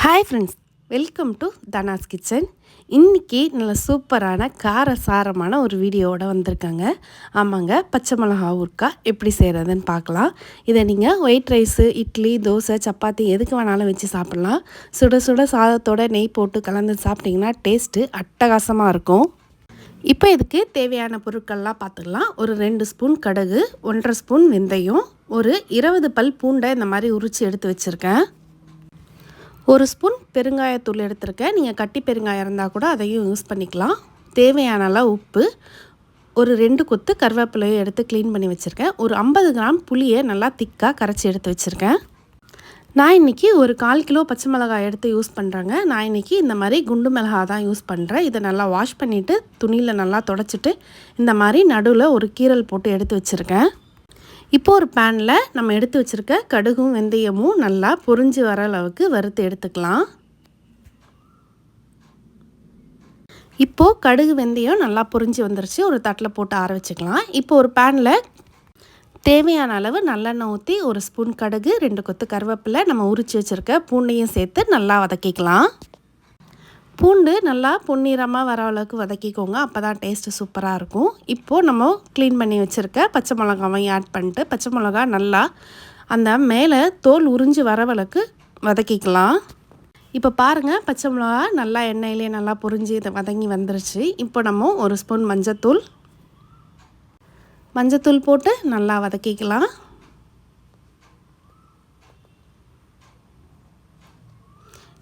Hi friends, welcome to Dhana's kitchen. இன்றைக்கி நல்ல சூப்பரான காரசாரமான ஒரு வீடியோவோட வந்திருக்காங்க. ஆமாங்க, பச்சை மிளகா ஊறுகாய் எப்படி செய்கிறதுன்னு பார்க்கலாம். இதை நீங்கள் ஒயிட் ரைஸு, இட்லி, தோசை, சப்பாத்தி எதுக்கு வேணாலும் வச்சு சாப்பிட்லாம். சுட சுட சாதத்தோட நெய் போட்டு கலந்து சாப்பிட்டிங்கன்னா டேஸ்ட்டு அட்டகாசமாக இருக்கும். இப்போ இதுக்கு தேவையான பொருட்கள்லாம் பார்த்துக்கலாம். ஒரு 2 ஸ்பூன் கடுகு, 1.5 ஸ்பூன் வெந்தயம், ஒரு 20 பல் பூண்டை இந்த மாதிரி உரித்து எடுத்து வச்சுருக்கேன். 1 ஸ்பூன் பெருங்காயத்தூள் எடுத்திருக்கேன். நீங்கள் கட்டி பெருங்காயம் இருந்தால் கூட அதையும் யூஸ் பண்ணிக்கலாம். தேவையான அளவு உப்பு, ஒரு 2 கொத்து கருவேப்பிலையும் எடுத்து க்ளீன் பண்ணி வச்சுருக்கேன். ஒரு 50 கிராம் புளியை நல்லா திக்காக கரைச்சி எடுத்து வச்சுருக்கேன். நான் இன்றைக்கி ஒரு 1/4 கிலோ பச்சை மிளகாய் எடுத்து யூஸ் பண்ணுறேங்க. நான் இன்றைக்கி இந்த மாதிரி குண்டு மிளகாய் தான் யூஸ் பண்ணுறேன். இதை நல்லா வாஷ் பண்ணிவிட்டு துணியில் நல்லா தொடச்சிட்டு இந்த மாதிரி நடுவில் ஒரு கீரல் போட்டு எடுத்து வச்சுருக்கேன். இப்போ ஒரு பேனில் நம்ம எடுத்து வச்சுருக்க கடுகும் வெந்தயமும் நல்லா பொரிஞ்சு வர அளவுக்கு வறுத்து எடுத்துக்கலாம். இப்போது கடுகு வெந்தயம் நல்லா பொரிஞ்சு வந்துருச்சு. ஒரு தட்டில் போட்டு ஆற வச்சுக்கலாம். இப்போ ஒரு பேனில் தேவையான அளவு நல்லெண்ணெய் ஊற்றி 1 ஸ்பூன் கடுகு, 2 கொத்து கருவேப்பிலை, நம்ம உரித்து வச்சுருக்க பூண்டையும் சேர்த்து நல்லா வதக்கிக்கலாம். பூண்டு நல்லா பொன்னிறமாக வர அளவுக்கு வதக்கிக்கோங்க. அப்போ தான் டேஸ்ட்டு சூப்பராக இருக்கும். இப்போது நம்ம க்ளீன் பண்ணி வச்சுருக்க பச்சை மிளகாவையும் ஆட் பண்ணிட்டு பச்சை மிளகா நல்லா அந்த மேலே தோல் உறிஞ்சி வர அளவுக்கு வதக்கிக்கலாம். இப்போ பாருங்கள், பச்சை மிளகா நல்லா எண்ணெயிலே நல்லா பொரிஞ்சு இதை வதங்கி வந்துருச்சு. இப்போ நம்ம 1 ஸ்பூன் மஞ்சத்தூள் போட்டு நல்லா வதக்கிக்கலாம்.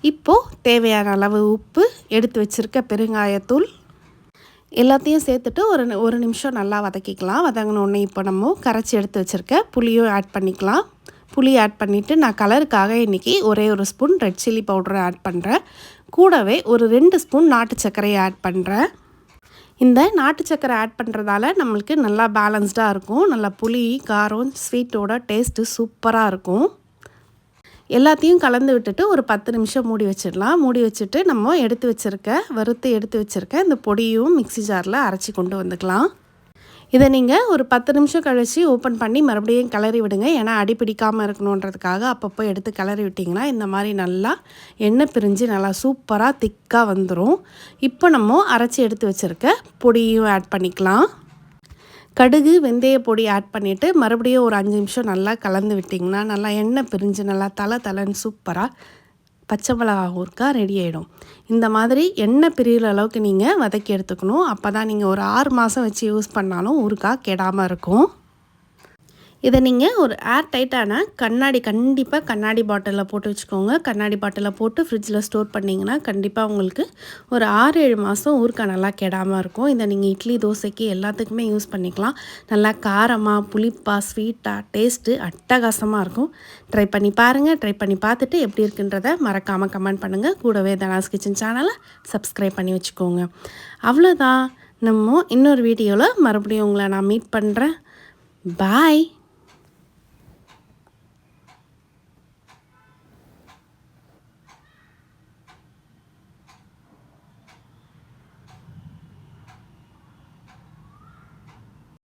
இப்போது தேவையான அளவு உப்பு, எடுத்து வச்சுருக்க பெருங்காயத்தூள் எல்லாத்தையும் சேர்த்துட்டு ஒரு நிமிஷம் நல்லா வதக்கிக்கலாம். வதங்கினோடனே இப்போ நம்ம கரைச்சி எடுத்து வச்சுருக்க புளியும் ஆட் பண்ணிக்கலாம். புளி ஆட் பண்ணிவிட்டு நான் கலருக்காக இன்றைக்கி ஒரே 1 ஸ்பூன் ரெட் சில்லி பவுடரை ஆட் பண்ணுறேன். கூடவே ஒரு 2 ஸ்பூன் நாட்டு சர்க்கரையை ஆட் பண்ணுறேன். இந்த நாட்டு சர்க்கரை ஆட் பண்ணுறதால நம்மளுக்கு நல்லா பேலன்ஸ்டாக இருக்கும். நல்லா புளி, காரம், ஸ்வீட்டோட டேஸ்ட்டு சூப்பராக இருக்கும். எல்லாத்தையும் கலந்து விட்டுட்டு ஒரு 10 நிமிஷம் மூடி வச்சிடலாம். மூடி வச்சுட்டு நம்ம வறுத்து எடுத்து வச்சுருக்க இந்த பொடியும் மிக்ஸி ஜாரில் அரைச்சி கொண்டு வந்துக்கலாம். இதை நீங்கள் ஒரு 10 நிமிஷம் கழித்து ஓப்பன் பண்ணி மறுபடியும் கிளறி விடுங்க. ஏன்னா அடி பிடிக்காமல் இருக்கணுன்றதுக்காக அப்பப்போ எடுத்து கிளறி விட்டிங்கன்னா இந்த மாதிரி நல்லா எண்ணெய் பிரிஞ்சு நல்லா சூப்பராக திக்காக வந்துடும். இப்போ நம்ம அரைச்சி எடுத்து வச்சுருக்க பொடியும் ஆட் பண்ணிக்கலாம். கடுகு வெந்தய பொடி ஆட் பண்ணிவிட்டு மறுபடியும் ஒரு 5 நிமிஷம் நல்லா கலந்து விட்டிங்கன்னா நல்லா எண்ணெய் பிரிஞ்சு நல்லா தலைன்னு சூப்பராக பச்சை மிளகா ஊறுகாய் ரெடி ஆகிடும். இந்த மாதிரி எண்ணெய் பிரிகிற அளவுக்கு நீங்கள் வதக்கி எடுத்துக்கணும். அப்போ தான் நீங்கள் ஒரு 6 மாதம் வச்சு யூஸ் பண்ணாலும் ஊறுகாய் கெடாமல் இருக்கும். இதை நீங்கள் ஒரு ஏர் டைட்டான கண்டிப்பாக கண்ணாடி பாட்டிலில் போட்டு வச்சுக்கோங்க. கண்ணாடி பாட்டிலில் போட்டு ஃப்ரிட்ஜில் ஸ்டோர் பண்ணிங்கன்னா கண்டிப்பாக உங்களுக்கு ஒரு 6-7 மாதம் ஊறுகாய் நல்லா கெடாமல் இருக்கும். இதை நீங்கள் இட்லி, தோசைக்கு எல்லாத்துக்குமே யூஸ் பண்ணிக்கலாம். நல்லா காரமாக, புளிப்பாக, ஸ்வீட்டாக, டேஸ்ட்டு அட்டகாசமாக இருக்கும். ட்ரை பண்ணி பாருங்கள். ட்ரை பண்ணி பார்த்துட்டு எப்படி இருக்குன்றதை மறக்காமல் கமெண்ட் பண்ணுங்கள். கூடவே தனாஸ் கிச்சன் சேனலை சப்ஸ்கிரைப் பண்ணி வச்சுக்கோங்க. அவ்வளோதான், நம்ம இன்னொரு வீடியோவில் மறுபடியும் உங்களை நான் மீட் பண்ணுறேன். பாய்.